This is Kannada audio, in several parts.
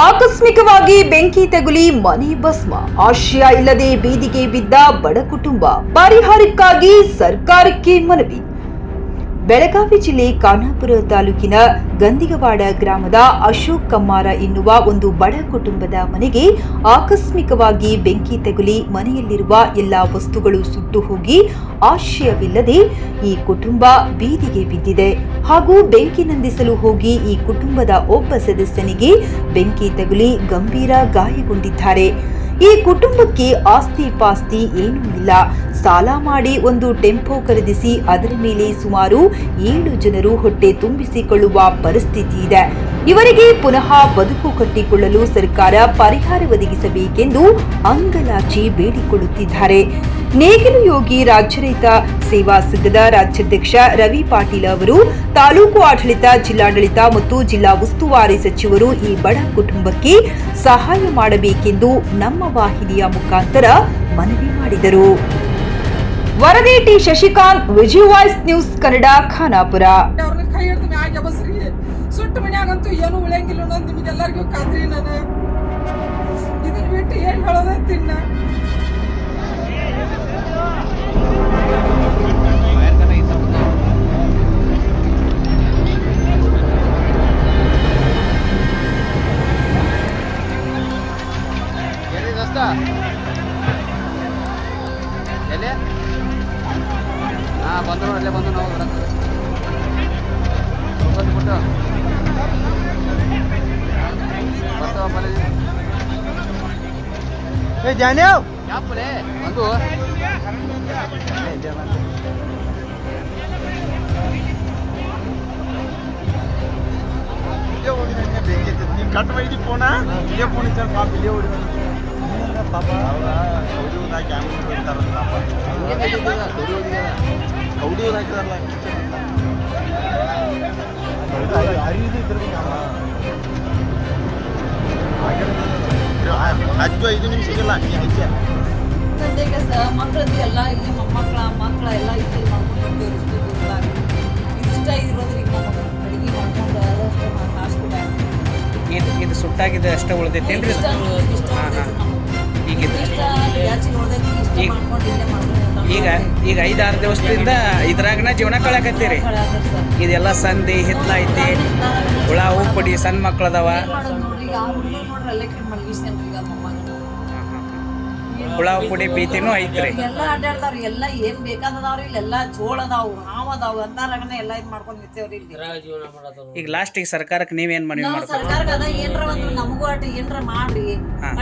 ಆಕಸ್ಮಿಕವಾಗಿ ಬೆಂಕಿ ತಗುಲಿ ಮನೆ ಭಸ್ಮ, ಆಶ್ರಯ ಇಲ್ಲದೆ ಬೀದಿಗೆ ಬಿದ್ದ ಬಡ ಕುಟುಂಬ, ಪರಿಹಾರಕ್ಕಾಗಿ ಸರ್ಕಾರಕ್ಕೆ ಮನವಿ. ಬೆಳಗಾವಿ ಜಿಲ್ಲೆ ಖಾನಾಪುರ ತಾಲೂಕಿನ ಗಂದಿಗವಾಡ ಗ್ರಾಮದ ಅಶೋಕ್ ಕಮ್ಮಾರ ಎನ್ನುವ ಒಂದು ಬಡ ಕುಟುಂಬದ ಮನೆಗೆ ಆಕಸ್ಮಿಕವಾಗಿ ಬೆಂಕಿ ತಗುಲಿ ಮನೆಯಲ್ಲಿರುವ ಎಲ್ಲಾ ವಸ್ತುಗಳು ಸುಟ್ಟು ಹೋಗಿ ಆಶ್ರಯವಿಲ್ಲದೆ ಈ ಕುಟುಂಬ ಬೀದಿಗೆ ಬಿದ್ದಿದೆ. ಹಾಗೂ ಬೆಂಕಿ ನಂದಿಸಲು ಹೋಗಿ ಈ ಕುಟುಂಬದ ಒಬ್ಬ ಸದಸ್ಯನಿಗೆ ಬೆಂಕಿ ತಗುಲಿ ಗಂಭೀರ ಗಾಯಗೊಂಡಿದ್ದಾರೆ. ಈ ಕುಟುಂಬಕ್ಕೆ ಆಸ್ತಿ ಪಾಸ್ತಿ ಏನೂ ಇಲ್ಲ. ಸಾಲ ಮಾಡಿ ಒಂದು ಟೆಂಪೋ ಖರೀದಿಸಿ ಅದರ ಮೇಲೆ ಸುಮಾರು 7 ಜನರು ಹೊಟ್ಟೆ ತುಂಬಿಸಿಕೊಳ್ಳುವ ಪರಿಸ್ಥಿತಿ ಇದೆ. ಇವರಿಗೆ ಪುನಃ ಬದುಕು ಕಟ್ಟಿಕೊಳ್ಳಲು ಸರ್ಕಾರ ಪರಿಹಾರ ಒದಗಿಸಬೇಕೆಂದು ಅಂಗಲಾಚಿ ಬೇಡಿಕೊಳ್ಳುತ್ತಿದ್ದಾರೆ. ನೇಗಿಲು ಯೋಗಿ ರಾಜ್ಯ ರೈತ ಸೇವಾ ಸಂಘದ ರಾಜ್ಯಾಧ್ಯಕ್ಷ ರವಿ ಪಾಟೀಲ್ ಅವರು ತಾಲೂಕು ಆಡಳಿತ, ಜಿಲ್ಲಾಡಳಿತ ಮತ್ತು ಜಿಲ್ಲಾ ಉಸ್ತುವಾರಿ ಸಚಿವರು ಈ ಬಡ ಕುಟುಂಬಕ್ಕೆ ಸಹಾಯ ಮಾಡಬೇಕೆಂದು ನಮ್ಮ ವಾಹಿನಿಯ ಮುಖಾಂತರ ಮನವಿ ಮಾಡಿದರು. ವರದಿ T Shashikant, Vijay voice news Kannada, Khanapur. ಸುಟ್ಟು ಮನ್ಯಾಗಂತೂ ಏನು ಉಳಿಯಂಗಿಲ್ಲ ಅನ್ನೋದು ನಿಮಗೆಲ್ಲರಿಗೂ ಖಾತ್ರಿ. ನಾನು ಇದನ್ನ ಬಿಟ್ಟು ಏನು ಹೇಳೋದೈತಿನ್ನ. ಬಂದರು ಅಲ್ಲೇ ಬಂದು ನಾವು जाने क्या बोले बंधु कट ಮಾಡಿ ಫೋನ್ ಇಲ್ಲೇ ಫೋನ್ ಇತ್ತು ಪಾಪ ಇಲ್ಲೇ ಓಡಿ ಪಾಪ ಅವರ ಕೌಡಿಯೋದ ಕ್ಯಾಮೆರಾ ಇರ್ತಾರಲ್ಲ ಪಾಪ ಕೌಡಿಯೋದ ಹಾಕಿದಾರಲ್ಲ ಅರಿದು ಇದ್ರಲ್ಲಿ ಹತ್ತು 5 ನಿಮಿಷ ಇಲ್ಲ ತಂದೆಗೆ ಮಕ್ಕಳದ್ದು ಎಲ್ಲ ಇಲ್ಲಿ ಮಕ್ಕಳ ಎಲ್ಲ ಇಲ್ಲಿ ಮಾಡ್ಕೊಂಡು ಇಷ್ಟ ಇರೋದ್ರಿಗೆ ಅಡುಗೆ ಮಾಡ್ಕೊಂಡು ಅದಷ್ಟು ಹಾಸ್ಪಿಟಲ್ ಇದು ಸುಟ್ಟಾಗಿದೆ ಅಷ್ಟೇ ಉಳಿದೈತೇನ್ರಿ? ಈಗ 5-6 ದಿವಸದಿಂದ ಇದ್ರಾಗನ ಜೀವನ ಕಳಕತ್ತೀರಿ. ಇದೆಲ್ಲ ಸಂಧಿ ಹಿತ್ಲ ಐತಿ, ಹುಳ ಉಪ್ಪಡಿ ಸಣ್ಣ ಮಕ್ಳದವ, ಹುಳ ಉಪ್ಪಡಿ ಭೀತಿನೂ ಐತ್ರಿ. ಎಲ್ಲ ಅಡ್ಡಾಡ್ತಾವ್ರಿ, ಎಲ್ಲ ಏನ್ ಬೇಕಾದವ್ರಿ ಇಲ್ಲೆಲ್ಲ ಜೋಳ ಅದಾವು, ಹಾವ್ ಅದಾವು ಅಂತಾರಾಗನ ಎಲ್ಲ ಇದ್ ಮಾಡ್ಕೊಂಡ್ ನಿಂತೇವ್ರಿ ಇಲ್ಲಿ. ಈಗ ಲಾಸ್ಟಿಗೆ ಸರ್ಕಾರಕ್ಕೆ ನೀವೇನ್ ಮನವಿ ಮಾಡ್ತೀರಿ? ಸರ್ಕಾರಕ್ಕೆ ಅದ ಏನ್ರ ಒಂದು ನಮಗೂ ಅಟ್ ಏನ್ರ ಮಾಡ್ರಿ,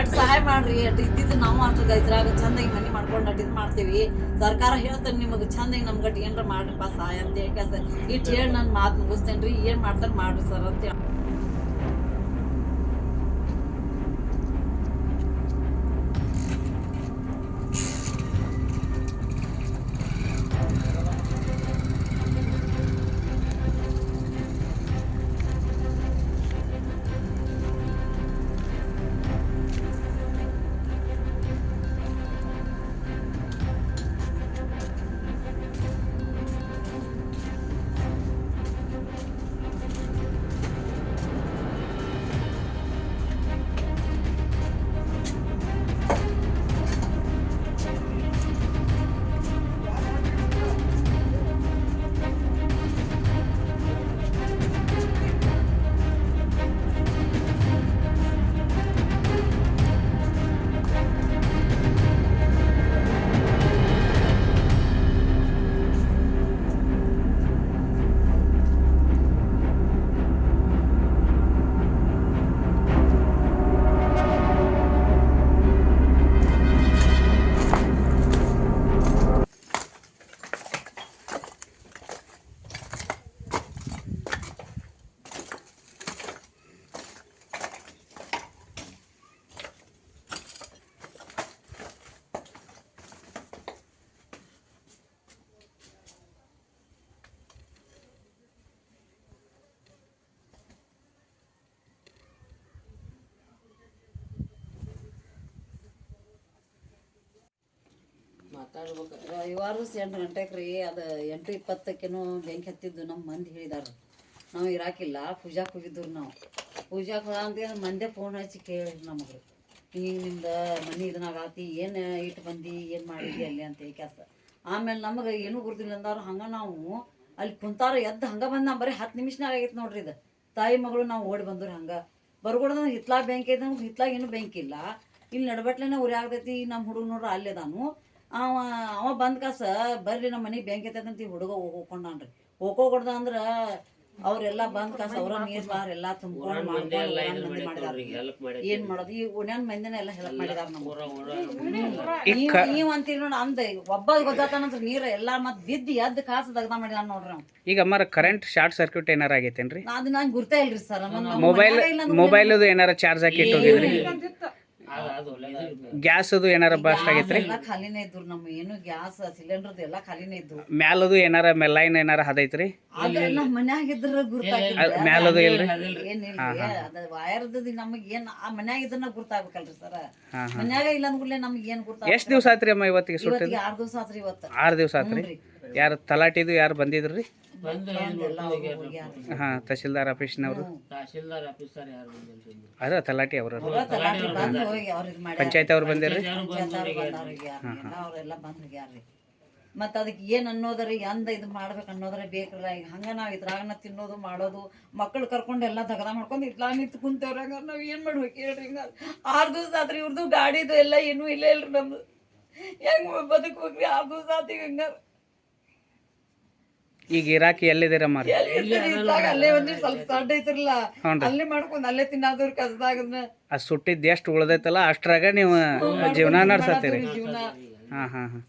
ಅಟ್ ಸಹಾಯ ಮಾಡ್ರಿ. ಅಟ್ ಇದ್ದಿದ್ದು ನಾವು ಅಟ್ ಇದ್ರಾಗ ಚಂದಾಗಿ ಮನಿ ಮಾಡ್ಕೊಂಡು ಅಟ್ ಇದ್ ಮಾಡ್ತೇವಿ. ಸರ್ಕಾರ ಹೇಳ್ತಾನೆ ನಿಮಗ್ ಚಂದಾಗಿ ನಮ್ಗಟ್ ಏನ್ರ ಮಾಡ್ರಿಪ್ಪ ಸಹಾಯ ಅಂತ ಹೇಳಿ ಇಟ್ ಹೇಳಿ ನಾನು ಮಾತು ಮುಗಿಸ್ತೇನ್ರಿ. ಏನ್ ಮಾಡ್ತಾರ ಮಾಡ್ರಿ ಸರ್ ಅಂತ ಹೇಳಿ. ಮಾತಾಡ್ಬೇಕು. ರವಿವಾರ 8 ಗಂಟೆಗೆ ರೀ, ಅದು 8:20ಕ್ಕೇನೋ ಬೆಂಕಿ ಹತ್ತಿದ್ದು ನಮ್ಮ ಮಂದಿ ಹೇಳಿದಾರೆ. ನಾವು ಇರಾಕಿಲ್ಲ, ಪೂಜಾಕ್ಕೆ ಹೋಗಿದ್ರು ನಾವು. ಪೂಜಾಕ್ಕೆ ಹೋದ ಅಂತ ಮಂದೆ ಫೋನ್ ಹಚ್ಚಿ ಕೇಳಿ ನಮಗೆ ಹಿಂಗೆ ನಿಮ್ದು ಮನೆ ಇದನ್ನಾಗತಿ ಏನು ಇಟ್ಟು ಬಂದು ಏನು ಮಾಡಿದ್ವಿ ಅಲ್ಲಿ ಅಂತ ಕೆಲಸ. ಆಮೇಲೆ ನಮಗೆ ಏನೂ ಗುರ್ತಿಲ್ಲ ಅಂದವ್ರು ಹಂಗೆ ನಾವು ಅಲ್ಲಿ ಕುಂತಾರ ಎದ್ದು ಹಂಗೆ ಬಂದು ನಾವು ಬರೀ 10 ನಿಮಿಷನಾಗ ಆಗೈತೆ ನೋಡ್ರಿ ಇದು. ತಾಯಿ ಮಗಳು ನಾವು ಓಡಿ ಬಂದ್ರಿ ಹಂಗೆ ಬರ್ಕೊಡ್ದ ಹಿತ್ಲಾಗ ಬ್ಯಾಂಕ್ ಐತೆ ನಮ್ಗೆ ಹಿತ್ಲಾಗ ಏನೂ ಬ್ಯಾಂಕ್ ಇಲ್ಲ. ಇಲ್ಲಿ ನಡ್ಬಟ್ಲೆನೇ ಉರಿ ಆಗ್ತೈತಿ. ನಮ್ಮ ಹುಡುಗ ನೋಡ್ರಿ ಅಲ್ಲೇ ಅದಾನು. ಅವ ಬಂದ ಕಾಸ ಬರ್ರಿ ನಮ್ಮ ಮನೆಗೆ ಬ್ಯಾಂಕ್ ಐತೈತೆ ಅಂತ ಹುಡುಗ ಹೋಗ್ಕೊಂಡ್ರಿ. ಹೋಗೋಡ್ದ ಅಂದ್ರೆ ಅವರೆಲ್ಲ ಬಂದ ಕಾಸ ಅವ್ರ ನೀರು ಬಾರ್ ಎಲ್ಲ ತುಂಬ್ಕೊಂಡು ಮಾಡ್ಕೊಂಡು ಏನ್ ಮಾಡೋದು. ಈ ಉಣ್ಯಾನ ಮಂದಿನ ಎಲ್ಲ ಹೆಲ್ಪ್ ಮಾಡಿದಾರ ನೀವ್ ಅಂತೀರಿ ನೋಡಿ ಅಂದ ಒಬ್ಬ ಗೊತ್ತಾತನಂತ್ರ ನೀರು ಎಲ್ಲಾ ಮತ್ ಬಿದ್ದು ಎದ್ದು ಕಾಸು ತೆಗ್ದ ಮಾಡಿದ ನೋಡ್ರಿ ನಾವು. ಈಗ ಅಮ್ಮಾರ ಕರೆಂಟ್ ಶಾರ್ಟ್ ಸರ್ಕ್ಯೂಟ್ ಏನಾರ ಆಗೈತೇನ್ರಿ? ಅದು ನಂಗೆ ಗುರ್ತಾ ಇಲ್ರಿ ಸರ್. ಮೊಬೈಲ್ ಏನಾರ ಚಾರ್ಜ್ ಹಾಕಿ ಇಟ್ಟೋಗಿದ್ರಿ? ಗ್ಯಾಸ್ ಅದು ಏನಾರ ಬಸ್ಟ್ ಆಗೈತ್ರಿ? ಎಲ್ಲ ಖಾಲಿನೇ ಇದ್ರು ನಮ್ಮ ಏನು ಗ್ಯಾಸ್ ಸಿಲಿಂಡರ್ ಎಲ್ಲ ಖಾಲಿನೇ ಇದ್ದು. ಮ್ಯಾಲದು ಏನಾರ ಲೈನ್ ಏನಾರ ಹದೈತ್ರಿ? ನಮ್ಮ ಮನ್ಯಾಗ ಇದ್ರ ಗುರ್ತಾಗಿಲ್ಲ. ಮ್ಯಾಲದು ಇಲ್ರಿ? ಏನಿಲ್ರಿ ಅದ ವೈರ್ದ ನಮಗ್ ಏನ್ ಆ ಮನ್ಯಾಗ ಇದ್ರನ್ನ ಗುರ್ತಾಗ್ಬೇಕಲ್ರಿ ಸರ್. ಮನ್ಯಾಗ ಇಲ್ಲ ಅಂದ್ಕೂಡ್ಲೆ ನಮ್ಗೆ ಏನ್ ಗುರ್ತ. ಎಷ್ಟ್ ದಿವ್ಸ ಆತ್ರಿ ಅಮ್ಮ ಇವತ್ತಿಗೆ ಸುಟ್ಟಿ? 6 ದಿವಸ ಆತ್ರಿ ಇವತ್ತು. 6 ದಿವ್ಸ ಆತ್ರಿ. ಯಾರು ತಲಾಟಿದು ಯಾರು ಬಂದಿದ್ರಿ? ಹಾ, ತಹಶೀಲ್ದಾರ್ ಆಫೀಸ್ನವರು ಅದ ತಲಾಟಿ ಅವರು ಪಂಚಾಯತ್ ಅವ್ರು ಬಂದಿರ್ರಿ. ಅವ್ರೆಲ್ಲ ಬಂದ್ ಹೋಗ್ಯಾರ್ರಿ. ಮತ್ತ ಅದಕ್ಕೆ ಏನ್ ಅನ್ನೋದ್ರಿ ಎಂದ ಇದು ಮಾಡ್ಬೇಕು ಅನ್ನೋದ್ರೆ ಬೇಕ್ರಲ್ಲ. ಈಗ ಹಂಗ ನಾವ್ ಇದ್ರಾಗನ ತಿನ್ನೋದು ಮಾಡೋದು ಮಕ್ಕಳು ಕರ್ಕೊಂಡು ಎಲ್ಲಾ ದಗದ ಮಾಡ್ಕೊಂಡು ಇತ್ಲಾ ನಿಂತು ಕುಂತವ್ರಾಗ ನಾವ್ ಏನ್ ಮಾಡ್ಬೇಕು ಹೇಳ್ರಿ. ಹಿಂಗ 6 ದಿವಸ ಆತ್ರಿ ಇವ್ರದ್ದು ಗಾಡಿದು ಎಲ್ಲ ಏನೂ ಇಲ್ಲ ಇಲ್ರಿ ನಮ್ದು. ಹೆಂಗ್ ಬದುಕ್ಬೇಕ್ರಿ 6 ದಿವಸ ಆತಿ ಹಂಗಾರ. ಈಗ ಇರಾಕಿ ಎಲ್ಲಿದ್ದೀರಮ್ಮ? ಅಲ್ಲೇ ಒಂದ್ ಸ್ವಲ್ಪ ಸಡ್ಡ ಐತಿರಲ್ಲ ಅಲ್ಲೇ ಮಾಡ್ಕೊಂಡ್ ಅಲ್ಲೇ ತಿನ್ನಾದ್ರ ಕಸದಾಗ ಆ ಸುಟ್ಟಿದ್ ಎಷ್ಟು ಉಳ್ದೈತಲ್ಲ ಅಷ್ಟ್ರಾಗ ನೀವು ಜೀವನ ನಡ್ಸತ್ತೀರಿ. ಹಾ ಹಾ ಹಾ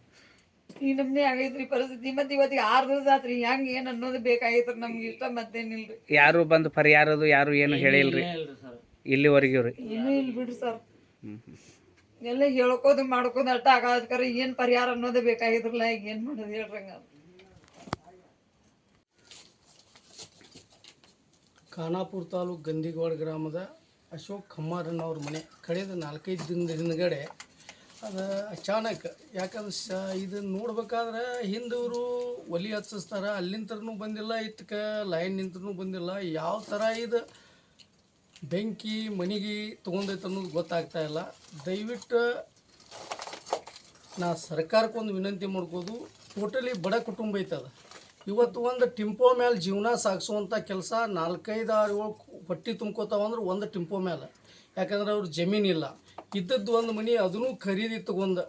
ಈ ನಮ್ನೆ ಆಗೈತ್ರಿ ಪರಿಸ್ಥಿತಿ. ಮತ್ ಇವತ್ತಿಗೆ 6 ದಿವಸ ಆತ್ರಿ. ಹೆಂಗ್ ಏನ್ ಅನ್ನೋದು ಬೇಕಾಗೈತ್ರಿ ನಮ್ಗೆ ಇಷ್ಟ ಮತ್ತೇನಿಲ್ರಿ. ಯಾರು ಬಂದು ಪರಿಹಾರದು ಯಾರು ಏನು ಹೇಳಿಲ್ರಿ ಇಲ್ಲಿವರೆಗೂ ರೀ? ಇನ್ನೂ ಇಲ್ ಬಿಡ್ರಿ ಸರ್. ಎಲ್ಲ ಹೇಳ್ಕೋದು ಮಾಡ್ಕೋದು ಅಟ್ಟ ಆಗದಕ್ಕಾರ ಏನ್ ಪರಿಹಾರ ಅನ್ನೋದೇ ಬೇಕಾಗಿದ್ರಲ್ಲ. ಈಗ ಏನ್ ಮಾಡೋದು ಹೇಳ್ರಂಗ. ಖಾನಾಪುರ ತಾಲೂಕು ಗಂದಿಗೋಡ ಗ್ರಾಮದ ಅಶೋಕ್ ಖಮ್ಮಾರಣ್ಣವ್ರ ಮನೆ ಕಳೆದ 4-5 ದಿನದ ಹಿಂದ್ಗಡೆ ಅದು ಅಚಾನಕ್ ಯಾಕಂದ್ರೆ ಇದನ್ನು ನೋಡ್ಬೇಕಾದ್ರೆ ಹಿಂದವರು ಒಲಿ ಹಚ್ಚಿಸ್ತಾರೆ, ಅಲ್ಲಿಂತ್ರನೂ ಬಂದಿಲ್ಲ, ಇತ್ತಕ್ಕೆ ಲೈನ್ ನಿಂತ್ರನೂ ಬಂದಿಲ್ಲ. ಯಾವ ಥರ ಇದು ಬೆಂಕಿ ಮನೆಗೆ ತೊಗೊಂಡೈತೆ ಅನ್ನೋದು ಗೊತ್ತಾಗ್ತಾ ಇಲ್ಲ. ದಯವಿಟ್ಟು ನಾ ಸರ್ಕಾರಕ್ಕೊಂದು ವಿನಂತಿ ಮಾಡ್ಕೋದು, ಟೋಟಲಿ ಬಡ ಕುಟುಂಬ ಐತದ. ಇವತ್ತು ಒಂದು ಟಿಂಪೋ ಮೇಲೆ ಜೀವನ ಸಾಗಿಸುವಂಥ ಕೆಲಸ 4-5-6 ಹೊಟ್ಟೆ ತುಂಬ್ಕೋತಾವಂದ್ರೆ ಒಂದು ಟಿಂಪೋ ಮೇಲೆ. ಯಾಕಂದ್ರೆ ಅವ್ರ ಜಮೀನಿಲ್ಲ, ಇದ್ದದ್ದು ಒಂದು ಮನೆ ಅದನ್ನು ಖರೀದಿ ತೊಗೊಂಡು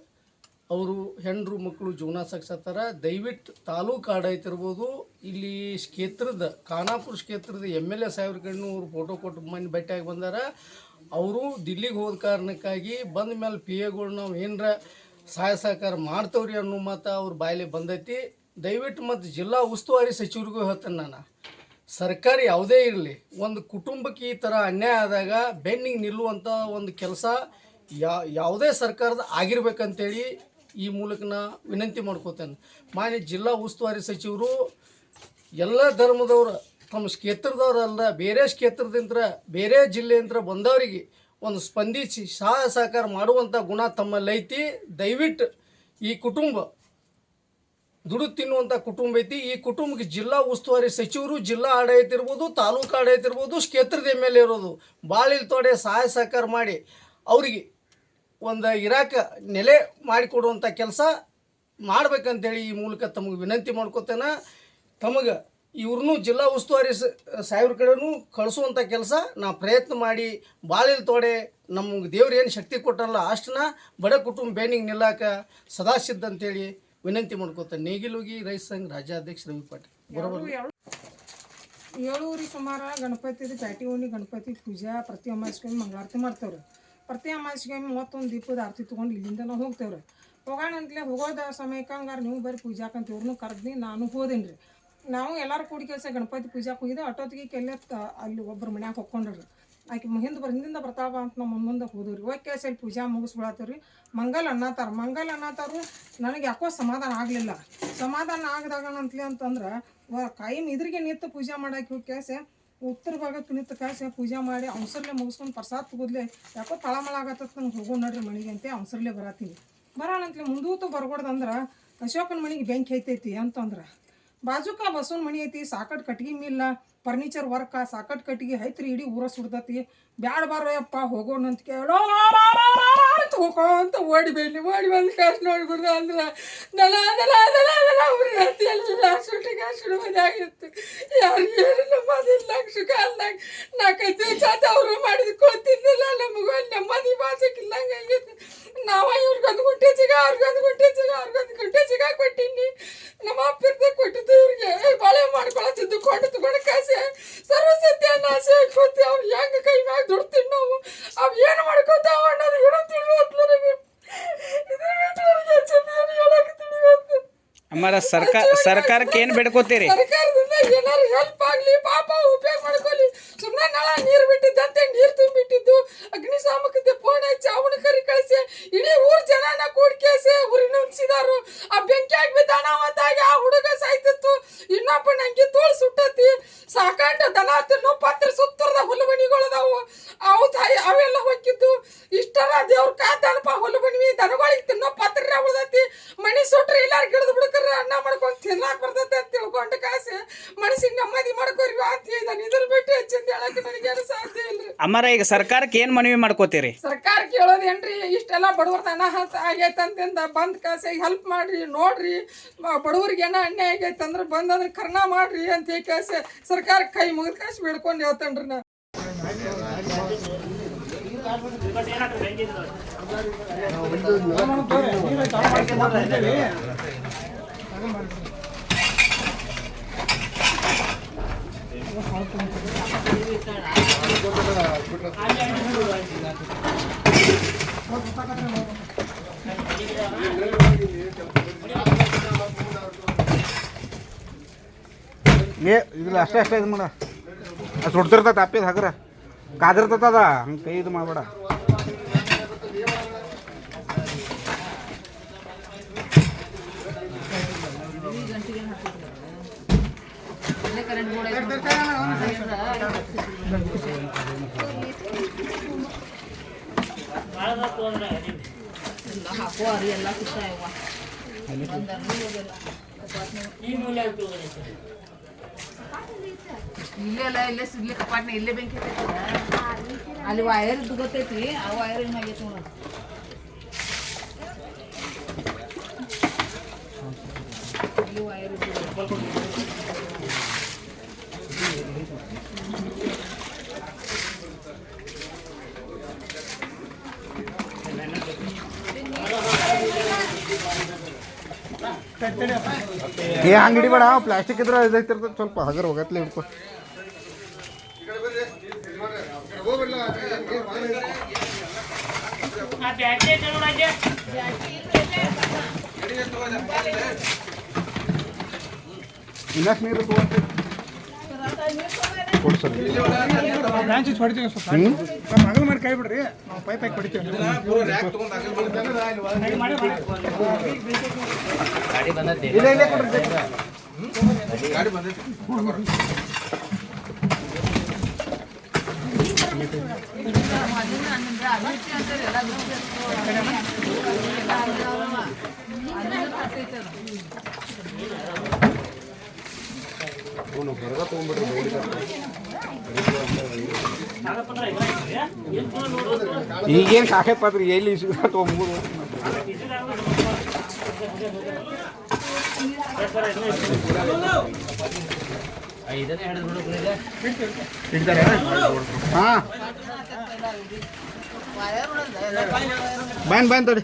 ಅವರು ಹೆಣ್ಣರು ಮಕ್ಕಳು ಜೀವನ ಸಾಗಿಸತ್ತಾರ. ದಯವಿಟ್ಟು ತಾಲೂಕು ಆಡಳಿತ ಇರ್ಬೋದು, ಇಲ್ಲಿ ಕ್ಷೇತ್ರದ ಖಾನಾಪುರ ಕ್ಷೇತ್ರದ MLA ಸಾಹೇಬ್ರ ಕಡೆನೂ ಅವ್ರು ಫೋಟೋ ಕೊಟ್ಟು ಮನೆ ಭೇಟಿಯಾಗಿ ಬಂದಾರ. ಅವರು ದಿಲ್ಲಿಗೆ ಹೋದ ಕಾರಣಕ್ಕಾಗಿ ಬಂದ ಮೇಲೆ PAಗಳು ನಾವು ಏನರ ಸಹಾಯ ಸಹಕಾರ ಮಾಡ್ತೇವ್ರಿ ಅನ್ನೋ ಮಾತು ಅವ್ರ ಬಾಯಲ್ಲಿ ಬಂದೈತಿ. ದಯವಿಟ್ಟು ಮತ್ತು ಜಿಲ್ಲಾ ಉಸ್ತುವಾರಿ ಸಚಿವರಿಗೂ ಹೇಳ್ತೇನೆ ನಾನು, ಸರ್ಕಾರ ಯಾವುದೇ ಇರಲಿ ಒಂದು ಕುಟುಂಬಕ್ಕೆ ಈ ಥರ ಅನ್ಯಾಯ ಆದಾಗ ಬೆನ್ನಿಗೆ ನಿಲ್ಲುವಂಥ ಒಂದು ಕೆಲಸ ಯಾವುದೇ ಸರ್ಕಾರದ ಆಗಿರ್ಬೇಕಂತೇಳಿ ಈ ಮೂಲಕ ನಾ ವಿನಂತಿ ಮಾಡ್ಕೋತೇನೆ. ಮಾನ್ಯ ಜಿಲ್ಲಾ ಉಸ್ತುವಾರಿ ಸಚಿವರು ಎಲ್ಲ ಧರ್ಮದವರು ತಮ್ಮ ಕ್ಷೇತ್ರದವ್ರಲ್ಲ, ಬೇರೆ ಕ್ಷೇತ್ರದಿಂದ ಬೇರೆ ಜಿಲ್ಲೆಯಿಂದ ಬಂದವರಿಗೆ ಒಂದು ಸ್ಪಂದಿಸಿ ಸಹಾಯ ಸಹಕಾರ ಮಾಡುವಂಥ ಗುಣ ತಮ್ಮಲ್ಲಿ ಐತಿ. ದಯವಿಟ್ಟು ಈ ಕುಟುಂಬ ದುಡಿದು ತಿನ್ನುವಂಥ ಕುಟುಂಬ ಐತಿ. ಈ ಕುಟುಂಬಕ್ಕೆ ಜಿಲ್ಲಾ ಉಸ್ತುವಾರಿ ಸಚಿವರು, ಜಿಲ್ಲಾ ಆಡಳಿತ ಇರ್ಬೋದು, ತಾಲೂಕು ಆಡಳಿತ ಇರ್ಬೋದು, ಕ್ಷೇತ್ರದ MLA ಇರೋದು ಭಾಳ ತೋಡೆ ಸಹಾಯ ಸಹಕಾರ ಮಾಡಿ ಅವರಿಗೆ ಒಂದು ಇರಾಕ ನೆಲೆ ಮಾಡಿಕೊಡುವಂಥ ಕೆಲಸ ಮಾಡ್ಬೇಕಂತೇಳಿ ಈ ಮೂಲಕ ತಮಗೆ ವಿನಂತಿ ಮಾಡ್ಕೋತೇನೆ. ತಮಗೆ ಇವ್ರನ್ನೂ ಜಿಲ್ಲಾ ಉಸ್ತುವಾರಿ ಸಾಹೇಬ್ರ ಕಡೆನೂ ಕಳಿಸುವಂಥ ಕೆಲಸ ನಾ ಪ್ರಯತ್ನ ಮಾಡಿ ಬಾಳಿಲ್ ತೋಡೆ ನಮಗೆ ದೇವ್ರು ಏನು ಶಕ್ತಿ ಕೊಟ್ಟಲ್ಲ ಅಷ್ಟನ್ನ ಬಡ ಕುಟುಂಬ ಬೇನಿಗೆ ನಿಲ್ಲಾಕ ಸದಾ ಸಿದ್ಧ ಅಂತೇಳಿ ವಿನಂತಿ ಮಾಡ್ಕೋತೇನೆ. ನೇಗಿಲೋಗಿ ರೈತ ಸಂಘ ರಾಜ್ಯಾಧ್ಯಕ್ಷ ರವಿ ಪಾಟೀಲ್. ಬರೋಬರ್ 7 ಸುಮಾರು ಗಣಪತಿದು ಪ್ಯಾಟಿ ಓಣಿ ಗಣಪತಿ ಪೂಜಾ ಪ್ರತಿ ಅಮಾವಾಸ್ಯೆಗೊಮ್ಮೆ ಮಂಗಳಾರತಿ ಮಾಡ್ತೇವ್ರಿ. ಪ್ರತಿ ಅಮಾವಾಸ್ಯೆಗೊಮ್ಮೆ 31 ದೀಪದ ಆರತಿ ತೊಗೊಂಡು ಇಲ್ಲಿಂದ ನಾವು ಹೋಗ್ತೇವ್ರಿ. ಹೋಗೋಣಂತಲೇ ಹೋಗೋದ ಸಮಯಕ್ಕೆ ಹಂಗಾರೆ ನೀವು ಬರ್ರಿ ಪೂಜಾಕಂತ ಇವ್ರನ್ನೂ ಕರೆದ್ನಿ, ನಾನು ಹೋದೇನಿ ರೀ. ನಾವು ಎಲ್ಲರೂ ಕೂಡಿ ಕೆಲಸ ಗಣಪತಿ ಪೂಜಾಕ್ಕೆ ಹೋಗಿದ್ದೆ. ಅಟೋತ್ತಿಗೆ ಅಲ್ಲಿ ಒಬ್ಬರು ಮನ್ಯಾಗ ಹೊಕ್ಕೊಂಡ್ರಿ. ಆಕೆ ಹಿಂದಿಂದ ಬರ್ತಾವ ಅಂತ ನಮ್ಮ ಮುಂದೆ ಹೋದ್ರಿ. ಹೋಗಿ ಕೆಲಸ ಇಲ್ಲಿ ಪೂಜಾ ಮುಗಿಸ್ಬಿಡತ್ತೀವಿ ರೀ. ಮಂಗಲ್ ಅನ್ನತ್ತಾರು. ನನಗೆ ಯಾಕೋ ಸಮಾಧಾನ ಆಗಲಿಲ್ಲ. ಸಮಾಧಾನ ಆಗದಾಗ ಅಂತಲೇ ಅಂತಂದ್ರೆ ಕಾಯಂ ಇದ್ರಿಗೆ ನಿಂತು ಪೂಜೆ ಮಾಡಾಕಿ ಹೋಗಿ ಕೆಲಸ ಉತ್ತರ ಭಾಗಕ್ಕೆ ನಿಂತು ಕೆಲಸ ಪೂಜೆ ಮಾಡಿ ಅವಸರಲ್ಲೇ ಮುಗಿಸ್ಕೊಂಡು ಪ್ರಸಾದ ತಗೋದ್ಲೆ ಯಾಕೋ ತಳಮಳ ಆಗತ್ತ ನಂಗೆ ಹೋಗೋ ನೋಡ್ರಿ ಮನೆಗೆ ಅಂತ ಅವಸರಲ್ಲೇ ಬರತ್ತೀನಿ. ಬರೋಣಂತಲೇ ಮುಂದೂತು ಬರ್ಕೊಡ್ದಂದ್ರೆ ಅಶೋಕನ ಮನೆಗೆ ಬೆಂಕಿ ಐತೈತಿ ಅಂತಂದ್ರೆ ಬಾಜುಕ ಬಸವನ ಮನೆ ಐತಿ, ಸಾಕಟ್ ಕಟ್ಗೆ ಮಿಲ್ಲ, ಫರ್ನಿಚರ್ ವರ್ಕ ಸಾಕಟ್ ಕಟ್ಟಿಗೆ ಐತ್ರಿ ಇಡೀ ಊರ ಸುಡ್ದತಿ ಬ್ಯಾಡ ಬಾರಯ್ಯಪ್ಪ ಹೋಗೋಣಂತ ಕೇಳೋ ಹೋಗೋಂತ ಓಡಿ ಬಂದು ಕಾಸು ನೋಡ್ಬಿಡ್ದು ಅಂದ್ರೆ ದಲ ಉರಿ ಹತ್ತಿ ಎಲ್ಲ ಸುಟ್ಟಿಗೆ ಸುಡುವುದಾಗಿತ್ತು ಯಾರಿಗೆ ನಮ್ಮದಿಲ್ಲ ಕಾಲ್ನಾಗ 4-5 ದಿವಸ ಅವರು ಮಾಡಿದ ಕೊಡ್ತಿದ್ದಿಲ್ಲ ನಮಗೂ ನೆಮ್ಮದಿ ಬಾಸಕ್ಕಿಲ್ಲಂಗೆ ಆಗೈತಿ ನಾವ ಇವ್ರಿಗೊಂದು ಗುಂಟೆ ಸಿಗ ಅವ್ರಿಗೊಂದು ಗುಂಟೆ ಸಿಗ ಕೊಟ್ಟಿನಿ ನಮ್ಮ ಅಪ್ಪಿರ್ದ ಕೊಟ್ಟಿದ್ದು ಇವ್ರಿಗೆ ಬಾಳೆ ಮಾಡ್ಕೊಳತ್ತಿದ್ದು ಕೊಂಡು ಕಾಸೆ ಸರ್ವಸತ್ಯ ನಾಶ ಹಾಕೋತಿ ಅವ್ರು ಹೆಂಗೆ ಕೈ ಮ್ಯಾಗ ದುಡ್ತೀನಿ ನಾವು ಅವ್ ಏನು ಮಾಡ್ಕೋತಾವ ಅನ್ನೋದು ಏನೋ ತಿಳಿಯೋದು ನನಗೆ ಇದ್ರ ಬಿಟ್ಟು ಅವ್ರಿಗೆ ಚೆಂದ ಹೇಳಕ್ಕೆ ತಿಳಿಯೋದು ಅಮ್ಮಾರ ಸರ್ಕಾರಕ್ಕೆ ಏನು ಬೇಡ್ಕೋತೀರಿ? ಸರ್ಕಾರದಿಂದ ಏನಾರು ಹೆಲ್ಪ್ ಆಗಲಿ ಪಾಪ ಉಪಯೋಗ ಮಾಡ್ಕೊಳ್ಳಿ ಸುಮ್ಮನೆ ನಳ ನೀರು ಬಿಟ್ಟಿದ್ದಂತೆ ನೀರು ತುಂಬಿಟ್ಟಿದ್ದು ಅಗ್ನಿಶಾಮಕದ ಫೋನ್ ಹಚ್ಚಿ ಅವನ ಕರಿ ಕಳಿಸಿ ಇಡೀ ಊರ್ ಜನನ ಕೂಡ್ಕೇಸಿ ಉರಿ ನುಂಚಿದಾರು ಆ ಬೆಂಕಿ ಆಗ್ಬಿದ್ದ ಅನಾವತ್ತಾಗಿ ಆ ಹುಡುಗ ಸಾಯ್ತಿತ್ತು ಇನ್ನೊಬ್ಬ ನಂಗೆ ತೋಳು ಸುಟ್ಟತಿ ಸಾಕಂಡು ದನ ತಿನ್ನು ಪತ್ರ ಸುತ್ತರದ ಹುಲ್ಲುಮಣಿಗಳದಾವು ಅವು ತಾಯಿ ಅವೆಲ್ಲ ಹೊಕ್ಕಿದ್ದು ಇಷ್ಟರ ದೇವ್ರ ಕಾದನಪ್ಪ ಹುಲ್ಲುಮಣಿ ದನಗಳಿಗೆ ತಿನ್ನೋ ಪತ್ರ ಉಳ್ದತಿ ಮಣಿ ಸುಟ್ರೆ ಎಲ್ಲಾರು ಗಿಡದ ಬಿಡ್ಕರ ಅನ್ನ ಮಾಡ್ಕೊಂಡು ತಿನ್ನಾಕ ಬರ್ತೈತೆ ಅಂತ ತಿಳ್ಕೊಂಡು ಕಾಸೆ ಮನಸ್ಸಿಗೆ ನೆಮ್ಮದಿ ಮಾಡ್ಕೋರಿ ಅಂತ ಹೇಳಿದಾನೆ ಇದ್ರ ಬಿಟ್ಟು ಹೆಚ್ಚಿಂದ ಹೇಳಕ್ಕೆ ನನಗೇನು ಸಾಧ್ಯ ಇಲ್ರಿ. ಅಮ್ಮಾರ ಈಗ ಸರ್ಕಾರಕ್ಕೆ ಏನು ಮನವಿ ಮಾಡ್ಕೋತೀರಿ? ಸರ್ಕಾರ ಕೇಳೋದೇನ್ರಿ ಇಷ್ಟೆಲ್ಲ ಬಡವ್ರದ ಅನಾಹುತ ಆಗೈತಂತಿಂದ ಬಂದ್ ಕಾಸೆ ಹೆಲ್ಪ್ ಮಾಡ್ರಿ ನೋಡ್ರಿ ಬಡವ್ರಿಗೆ ಏನೋ ಅನ್ಯಾಯ ಆಗೈತೆ ಅಂದ್ರೆ ಬಂದಂದ್ರೆ ಕರ್ಣ ಮಾಡ್ರಿ ಅಂತ ಹೇಳಿ ಕಾಸೆ ಸರ್ಕಾರ ಕೈ ಮುಗಿದ ಕಾಸು ಬೇಡ್ಕೊಂಡು ಹೇಳ್ತೇನ್ರಿ ನಾ. ಇದಿಲ್ಲ ಅಷ್ಟೇ ಇದು ಮಾಡ ಸುಡ್ತಿರ್ತೈತೆ ಅಪ್ಪಿದ ಹಗ್ರ ಕಾದಿರ್ತದ ಹಂಗೆ ಕೈ ಇದು ಮಾಡಬೇಡ. ಇಲ್ಲೇ ಸಿಗ್ಲಿಕ್ಕೆ ಕಪಾಟ್ನ ಇಲ್ಲೇ ಬೆಂಕಿ ಅಲ್ಲಿ ವೈರ್ ಗೊತ್ತೈತಿ ಆ ವೈರ್ ಏನಾಗೈತಿ ನೋಡೋದು ಇಲ್ಲಿ ವೈರ್ ಹಂಗೆ ಹಿಡಿಬೇಡ ಪ್ಲಾಸ್ಟಿಕ್ ಇದ್ರೆ ಇದೈತಿರ್ತದೆ ಸ್ವಲ್ಪ ಹಗರ್ ಹೋಗತ್ಲೆ ಹಿಡ್ಕೊ. ಇನ್ನಷ್ಟು ನೀರು ಮಗಲ್ ಮಾಡಿ ಕೈ ಬಿಡ್ರಿ ನಾವು ಪೈಪ್ ಹಾಕಿ ಹೊಡಿತೀವಿ. ಈಗೇನು ಸಾಕೈತ್ರಿ ಎಲ್ಲಿ ತೊಗೊಂಬೂರು ಹಾಂ ಬಂದ್ ತಡಿ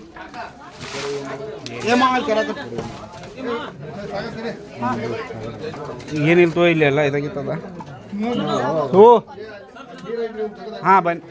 ಏನಿಲ್ತೋ ಇಲ್ಲಿ ಎಲ್ಲ ಇದಾಗಿತ್ತದ ಓ ಹಾಂ ಬನ್ನಿ